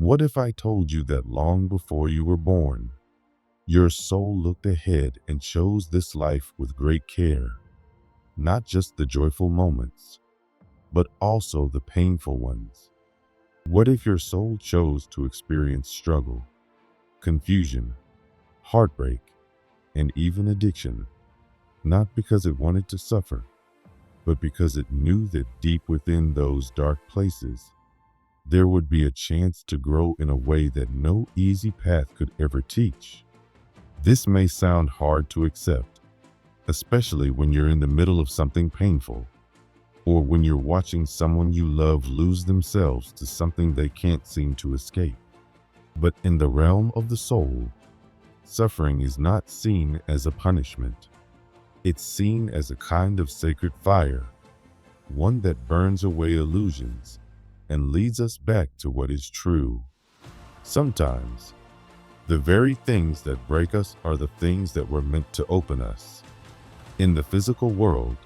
What if I told you that long before you were born, your soul looked ahead and chose this life with great care, not just the joyful moments, but also the painful ones? What if your soul chose to experience struggle, confusion, heartbreak, and even addiction, not because it wanted to suffer, but because it knew that deep within those dark places, there would be a chance to grow in a way that no easy path could ever teach? This may sound hard to accept, especially when you're in the middle of something painful, or when you're watching someone you love lose themselves to something they can't seem to escape. But in the realm of the soul, suffering is not seen as a punishment. It's seen as a kind of sacred fire, one that burns away illusions and leads us back to what is true. Sometimes, the very things that break us are the things that were meant to open us. In the physical world,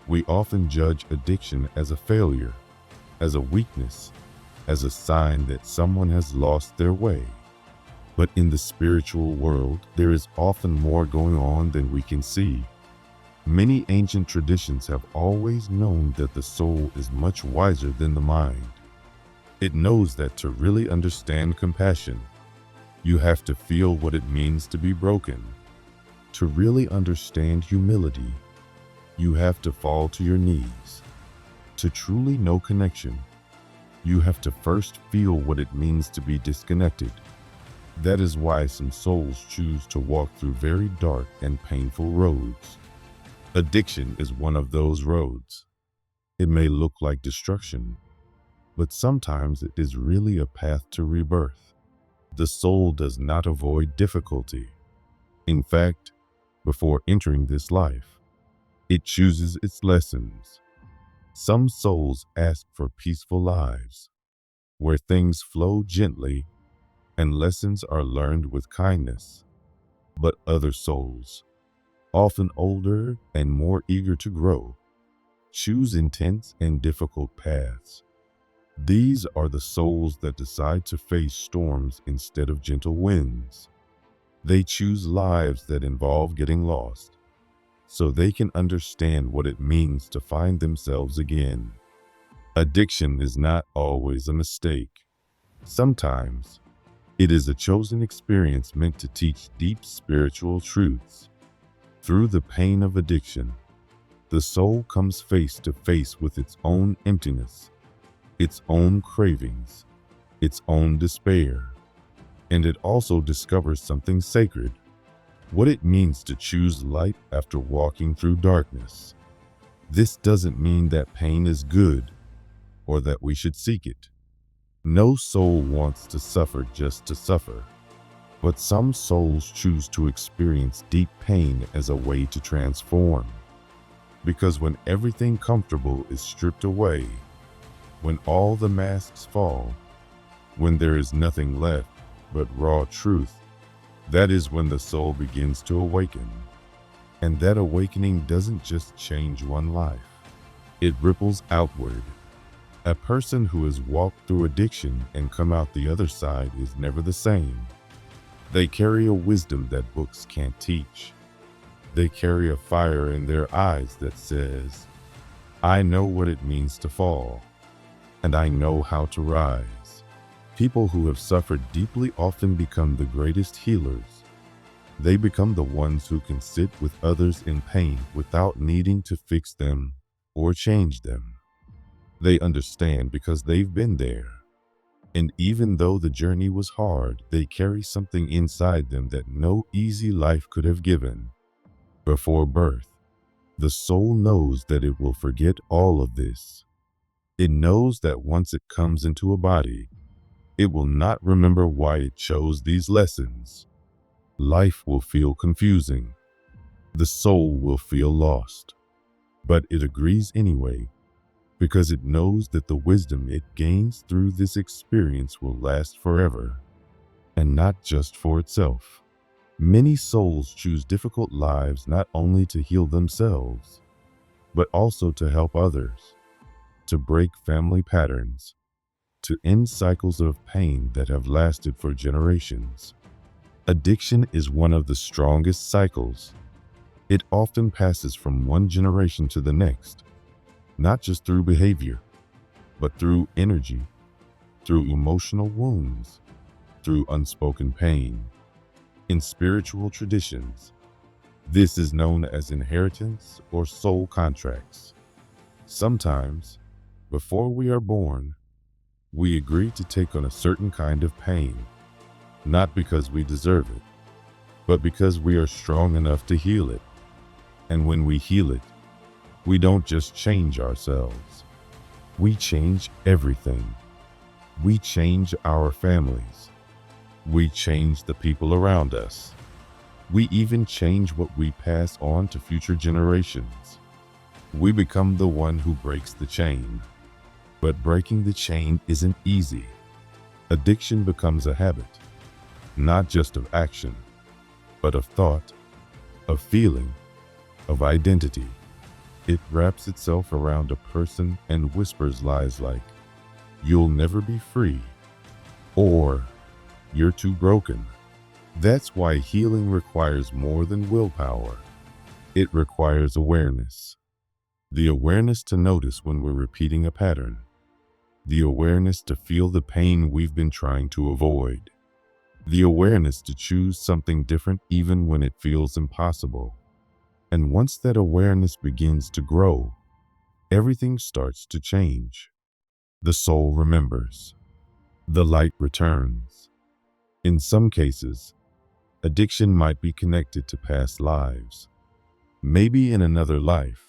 we often judge addiction as a failure, as a weakness, as a sign that someone has lost their way. But in the spiritual world, there is often more going on than we can see. Many ancient traditions have always known that the soul is much wiser than the mind. It knows that to really understand compassion, you have to feel what it means to be broken. To really understand humility, you have to fall to your knees. To truly know connection, you have to first feel what it means to be disconnected. That is why some souls choose to walk through very dark and painful roads. Addiction is one of those roads. It may look like destruction, but sometimes it is really a path to rebirth. The soul does not avoid difficulty. In fact, before entering this life, it chooses its lessons. Some souls ask for peaceful lives, where things flow gently and lessons are learned with kindness. But other souls, often older and more eager to grow, choose intense and difficult paths. These are the souls that decide to face storms instead of gentle winds. They choose lives that involve getting lost, so they can understand what it means to find themselves again. Addiction is not always a mistake. Sometimes, it is a chosen experience meant to teach deep spiritual truths. Through the pain of addiction, the soul comes face to face with its own emptiness, its own cravings, its own despair, and it also discovers something sacred, what it means to choose light after walking through darkness. This doesn't mean that pain is good or that we should seek it. No soul wants to suffer just to suffer, but some souls choose to experience deep pain as a way to transform. Because when everything comfortable is stripped away, when all the masks fall, when there is nothing left but raw truth, that is when the soul begins to awaken. And that awakening doesn't just change one life, it ripples outward. A person who has walked through addiction and come out the other side is never the same. They carry a wisdom that books can't teach. They carry a fire in their eyes that says, I know what it means to fall, and I know how to rise. People who have suffered deeply often become the greatest healers. They become the ones who can sit with others in pain without needing to fix them or change them. They understand because they've been there. And even though the journey was hard, they carry something inside them that no easy life could have given. Before birth, the soul knows that it will forget all of this. It knows that once it comes into a body, it will not remember why it chose these lessons. Life will feel confusing. The soul will feel lost. But it agrees anyway, because it knows that the wisdom it gains through this experience will last forever, and not just for itself. Many souls choose difficult lives not only to heal themselves, but also to help others, to break family patterns, to end cycles of pain that have lasted for generations. Addiction is one of the strongest cycles. It often passes from one generation to the next, not just through behavior, but through energy, through emotional wounds, through unspoken pain. In spiritual traditions, this is known as inheritance or soul contracts. Sometimes, before we are born, we agree to take on a certain kind of pain, not because we deserve it, but because we are strong enough to heal it. And when we heal it, we don't just change ourselves. We change everything. We change our families. We change the people around us. We even change what we pass on to future generations. We become the one who breaks the chain. But breaking the chain isn't easy. Addiction becomes a habit, not just of action, but of thought, of feeling, of identity. It wraps itself around a person and whispers lies like, "You'll never be free," or "You're too broken." That's why healing requires more than willpower. It requires awareness. The awareness to notice when we're repeating a pattern. The awareness to feel the pain we've been trying to avoid. The awareness to choose something different even when it feels impossible. And once that awareness begins to grow, everything starts to change. The soul remembers. The light returns. In some cases, addiction might be connected to past lives. Maybe in another life,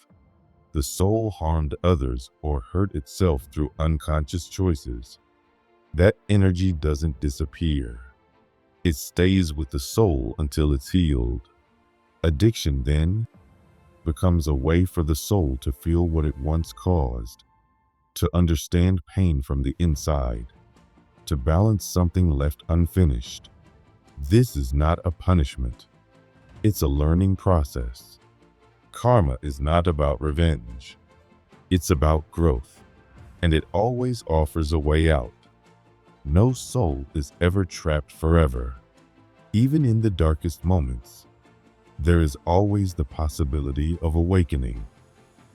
the soul harmed others or hurt itself through unconscious choices. That energy doesn't disappear. It stays with the soul until it's healed. Addiction, then, becomes a way for the soul to feel what it once caused, to understand pain from the inside, to balance something left unfinished. This is not a punishment. It's a learning process. Karma is not about revenge. It's about growth, and it always offers a way out. No soul is ever trapped forever. Even in the darkest moments, there is always the possibility of awakening.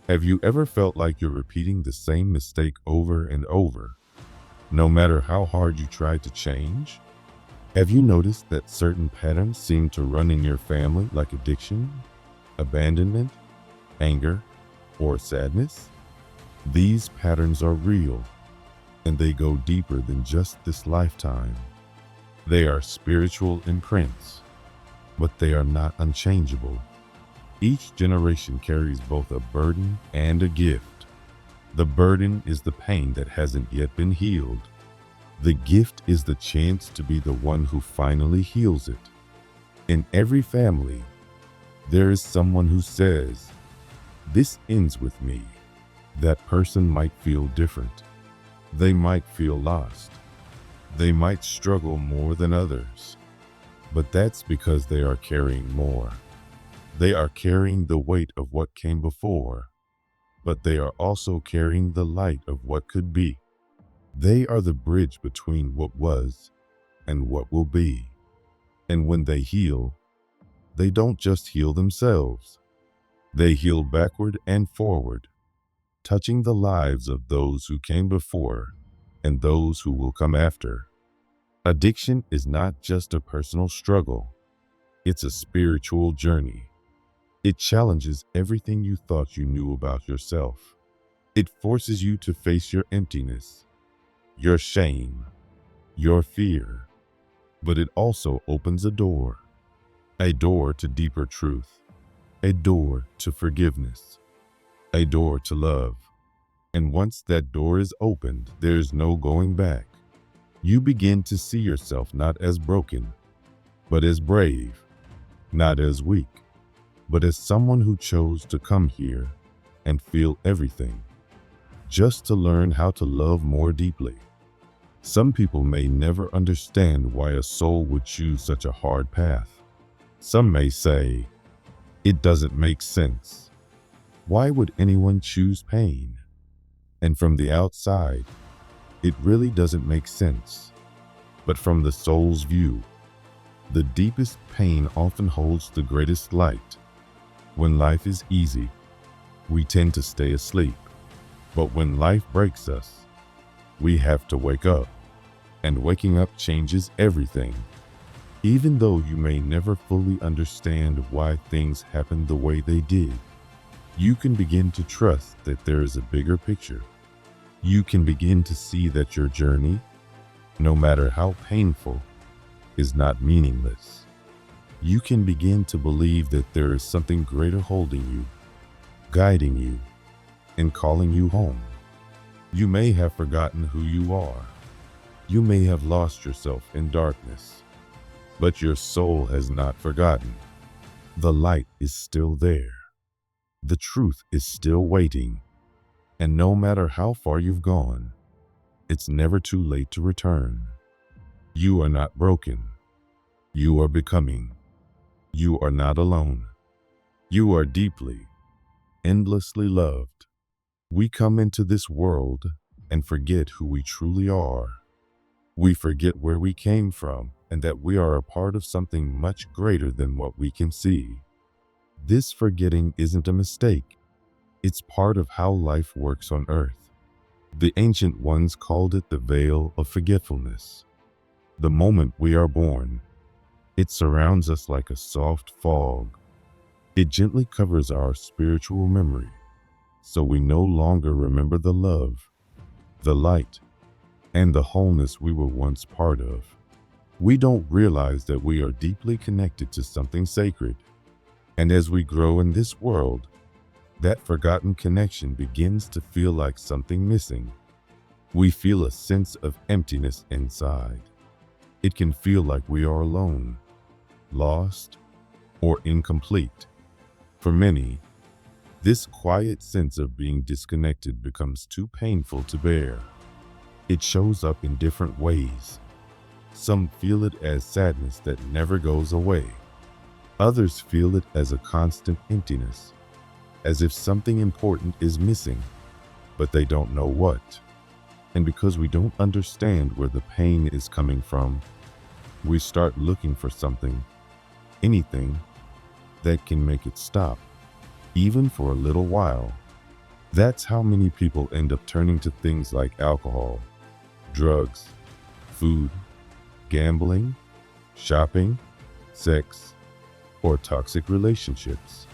Have you ever felt like you're repeating the same mistake over and over, no matter how hard you try to change? Have you noticed that certain patterns seem to run in your family, like addiction, abandonment, anger, or sadness? These patterns are real, and they go deeper than just this lifetime. They are spiritual imprints, but they are not unchangeable. Each generation carries both a burden and a gift. The burden is the pain that hasn't yet been healed. The gift is the chance to be the one who finally heals it. In every family, there is someone who says, "This ends with me." That person might feel different. They might feel lost. They might struggle more than others. But that's because they are carrying more. They are carrying the weight of what came before, but they are also carrying the light of what could be. They are the bridge between what was and what will be. And when they heal, they don't just heal themselves. They heal backward and forward, touching the lives of those who came before and those who will come after. Addiction is not just a personal struggle. It's a spiritual journey. It challenges everything you thought you knew about yourself. It forces you to face your emptiness, your shame, your fear. But it also opens a door to deeper truth, a door to forgiveness, a door to love. And once that door is opened, there's no going back. You begin to see yourself not as broken, but as brave, not as weak, but as someone who chose to come here and feel everything, just to learn how to love more deeply. Some people may never understand why a soul would choose such a hard path. Some may say, "It doesn't make sense. Why would anyone choose pain?" And from the outside, it really doesn't make sense. But from the soul's view, the deepest pain often holds the greatest light. When life is easy, we tend to stay asleep. But when life breaks us, we have to wake up. And waking up changes everything. Even though you may never fully understand why things happened the way they did, you can begin to trust that there is a bigger picture. You can begin to see that your journey, no matter how painful, is not meaningless. You can begin to believe that there is something greater holding you, guiding you, and calling you home. You may have forgotten who you are. You may have lost yourself in darkness, but your soul has not forgotten. The light is still there. The truth is still waiting. And no matter how far you've gone, it's never too late to return. You are not broken. You are becoming. You are not alone. You are deeply, endlessly loved. We come into this world and forget who we truly are. We forget where we came from and that we are a part of something much greater than what we can see. This forgetting isn't a mistake. It's part of how life works on earth. The ancient ones called it the veil of forgetfulness. The moment we are born, it surrounds us like a soft fog. It gently covers our spiritual memory, so we no longer remember the love, the light, and the wholeness we were once part of. We don't realize that we are deeply connected to something sacred. And as we grow in this world, that forgotten connection begins to feel like something missing. We feel a sense of emptiness inside. It can feel like we are alone, lost, or incomplete. For many, this quiet sense of being disconnected becomes too painful to bear. It shows up in different ways. Some feel it as sadness that never goes away. Others feel it as a constant emptiness, as if something important is missing, but they don't know what. And because we don't understand where the pain is coming from, we start looking for something, anything, that can make it stop, even for a little while. That's how many people end up turning to things like alcohol, drugs, food, gambling, shopping, sex, or toxic relationships.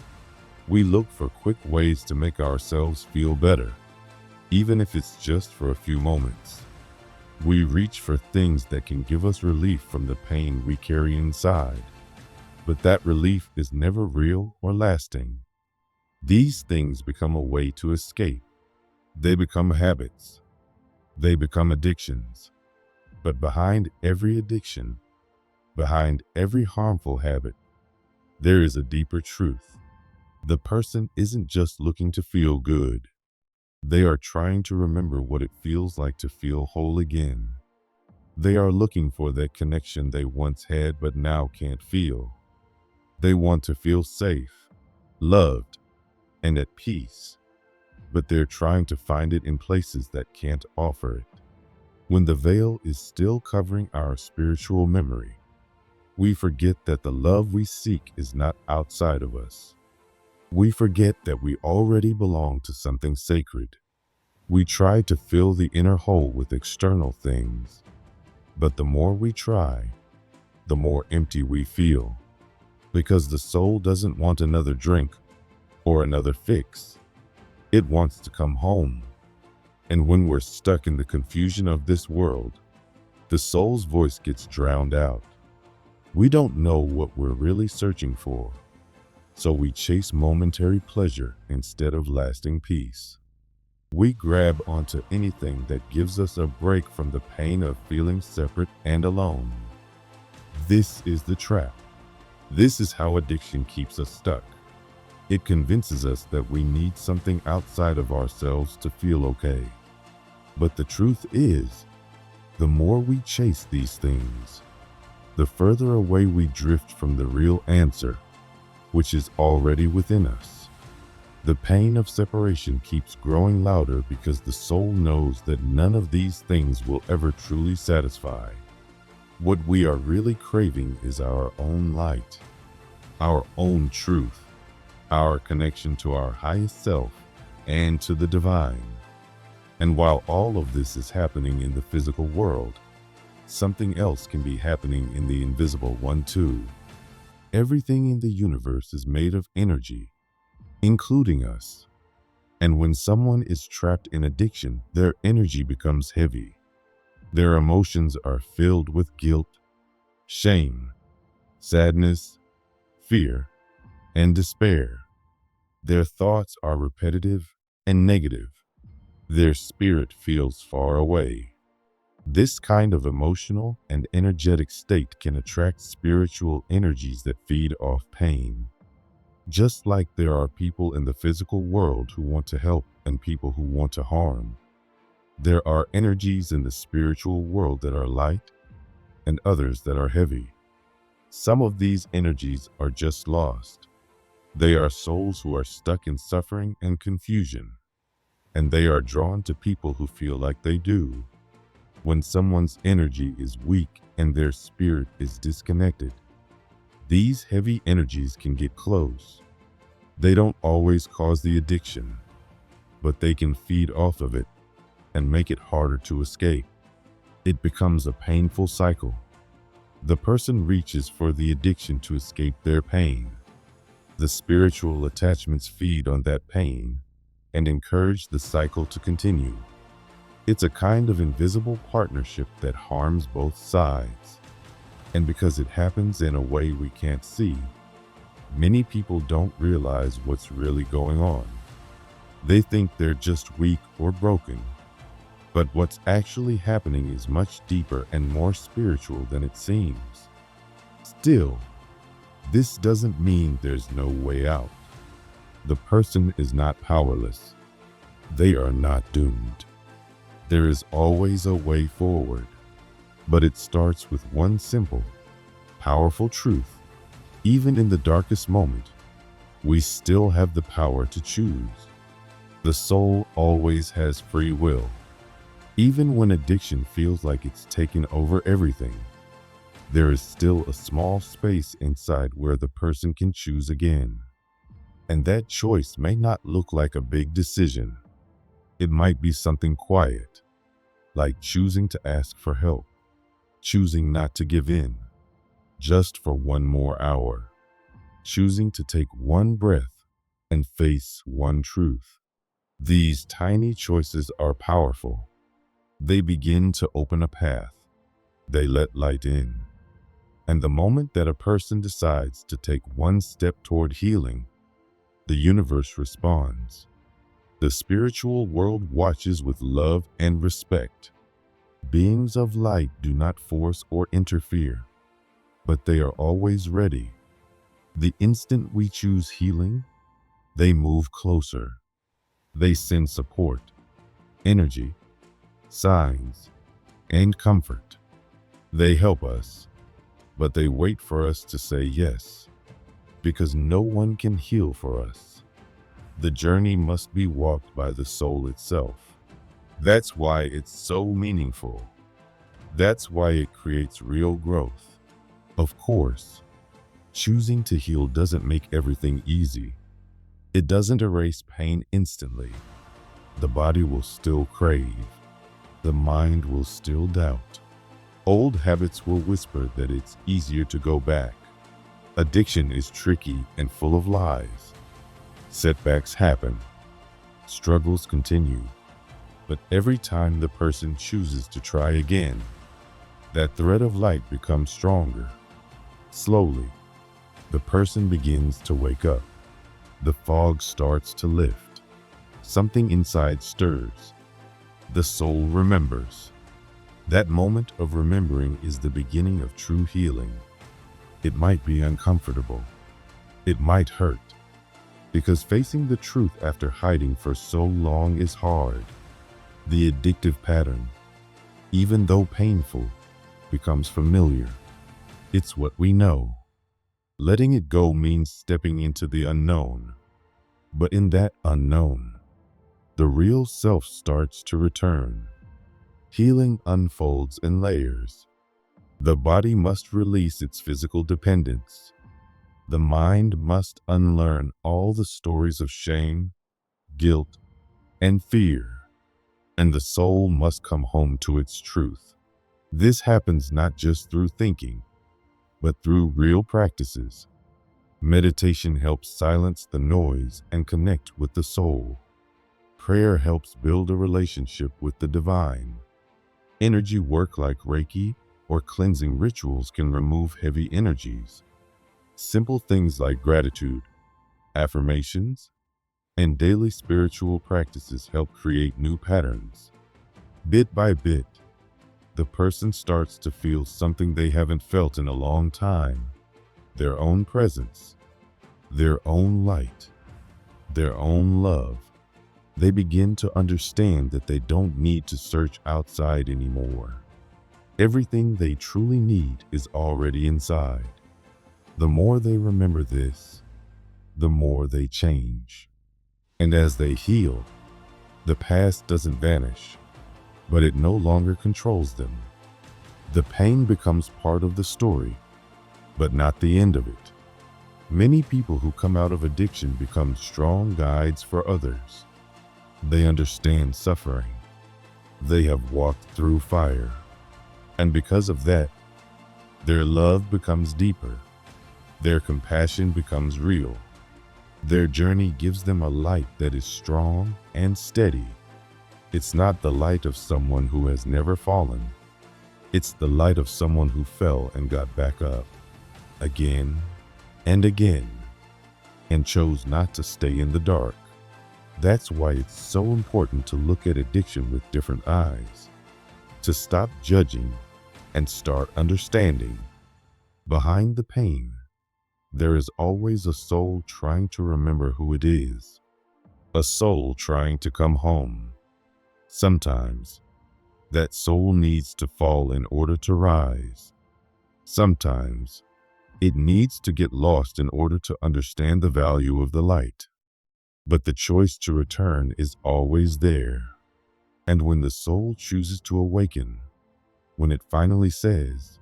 We look for quick ways to make ourselves feel better, even if it's just for a few moments. We reach for things that can give us relief from the pain we carry inside, but that relief is never real or lasting. These things become a way to escape. They become habits. They become addictions. But behind every addiction, behind every harmful habit, there is a deeper truth. The person isn't just looking to feel good. They are trying to remember what it feels like to feel whole again. They are looking for that connection they once had but now can't feel. They want to feel safe, loved, and at peace, but they're trying to find it in places that can't offer it. When the veil is still covering our spiritual memory, we forget that the love we seek is not outside of us. We forget that we already belong to something sacred. We try to fill the inner hole with external things, but the more we try, the more empty we feel, because the soul doesn't want another drink or another fix. It wants to come home. And when we're stuck in the confusion of this world, the soul's voice gets drowned out. We don't know what we're really searching for, so we chase momentary pleasure instead of lasting peace. We grab onto anything that gives us a break from the pain of feeling separate and alone. This is the trap. This is how addiction keeps us stuck. It convinces us that we need something outside of ourselves to feel okay. But the truth is, the more we chase these things, the further away we drift from the real answer, which is already within us. The pain of separation keeps growing louder because the soul knows that none of these things will ever truly satisfy. What we are really craving is our own light, our own truth, our connection to our highest self and to the divine. And while all of this is happening in the physical world, something else can be happening in the invisible one too. Everything in the universe is made of energy, including us. And when someone is trapped in addiction, their energy becomes heavy. Their emotions are filled with guilt, shame, sadness, fear, and despair. Their thoughts are repetitive and negative. Their spirit feels far away. This kind of emotional and energetic state can attract spiritual energies that feed off pain. Just like there are people in the physical world who want to help and people who want to harm, there are energies in the spiritual world that are light and others that are heavy. Some of these energies are just lost. They are souls who are stuck in suffering and confusion, and they are drawn to people who feel like they do. When someone's energy is weak and their spirit is disconnected, these heavy energies can get close. They don't always cause the addiction, but they can feed off of it and make it harder to escape. It becomes a painful cycle. The person reaches for the addiction to escape their pain. The spiritual attachments feed on that pain and encourage the cycle to continue. It's a kind of invisible partnership that harms both sides. And because it happens in a way we can't see, many people don't realize what's really going on. They think they're just weak or broken. But what's actually happening is much deeper and more spiritual than it seems. Still, this doesn't mean there's no way out. The person is not powerless. They are not doomed. There is always a way forward, but it starts with one simple, powerful truth. Even in the darkest moment, we still have the power to choose. The soul always has free will. Even when addiction feels like it's taken over everything, there is still a small space inside where the person can choose again. And that choice may not look like a big decision. It might be something quiet, like choosing to ask for help, choosing not to give in, just for one more hour, choosing to take one breath and face one truth. These tiny choices are powerful. They begin to open a path. They let light in. And the moment that a person decides to take one step toward healing, the universe responds. The spiritual world watches with love and respect. Beings of light do not force or interfere, but they are always ready. The instant we choose healing, they move closer. They send support, energy, signs, and comfort. They help us, but they wait for us to say yes, because no one can heal for us. The journey must be walked by the soul itself. That's why it's so meaningful. That's why it creates real growth. Of course, choosing to heal doesn't make everything easy. It doesn't erase pain instantly. The body will still crave. The mind will still doubt. Old habits will whisper that it's easier to go back. Addiction is tricky and full of lies. Setbacks happen. Struggles continue. But every time the person chooses to try again, that thread of light becomes stronger. Slowly, the person begins to wake up. The fog starts to lift. Something inside stirs. The soul remembers. That moment of remembering is the beginning of true healing. It might be uncomfortable. It might hurt. Because facing the truth after hiding for so long is hard. The addictive pattern, even though painful, becomes familiar. It's what we know. Letting it go means stepping into the unknown. But in that unknown, the real self starts to return. Healing unfolds in layers. The body must release its physical dependence. The mind must unlearn all the stories of shame, guilt, and fear. And the soul must come home to its truth. This happens not just through thinking, but through real practices. Meditation helps silence the noise and connect with the soul. Prayer helps build a relationship with the divine. Energy work like Reiki or cleansing rituals can remove heavy energies. Simple things like gratitude, affirmations, and daily spiritual practices help create new patterns. Bit by bit, the person starts to feel something they haven't felt in a long time: their own presence, their own light, their own love. They begin to understand that they don't need to search outside anymore. Everything they truly need is already inside. The more they remember this, the more they change. And as they heal, the past doesn't vanish, but it no longer controls them. The pain becomes part of the story, but not the end of it. Many people who come out of addiction become strong guides for others. They understand suffering. They have walked through fire. And because of that, their love becomes deeper. Their compassion becomes real. Their journey gives them a light that is strong and steady. It's not the light of someone who has never fallen. It's the light of someone who fell and got back up again and again and chose not to stay in the dark. That's why it's so important to look at addiction with different eyes, to stop judging and start understanding. Behind the pain, there is always a soul trying to remember who it is, a soul trying to come home. Sometimes, that soul needs to fall in order to rise. Sometimes, it needs to get lost in order to understand the value of the light. But the choice to return is always there. And when the soul chooses to awaken, when it finally says,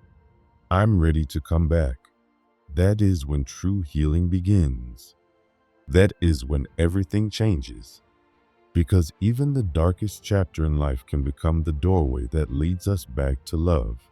"I'm ready to come back," that is when true healing begins. That is when everything changes. Because even the darkest chapter in life can become the doorway that leads us back to love.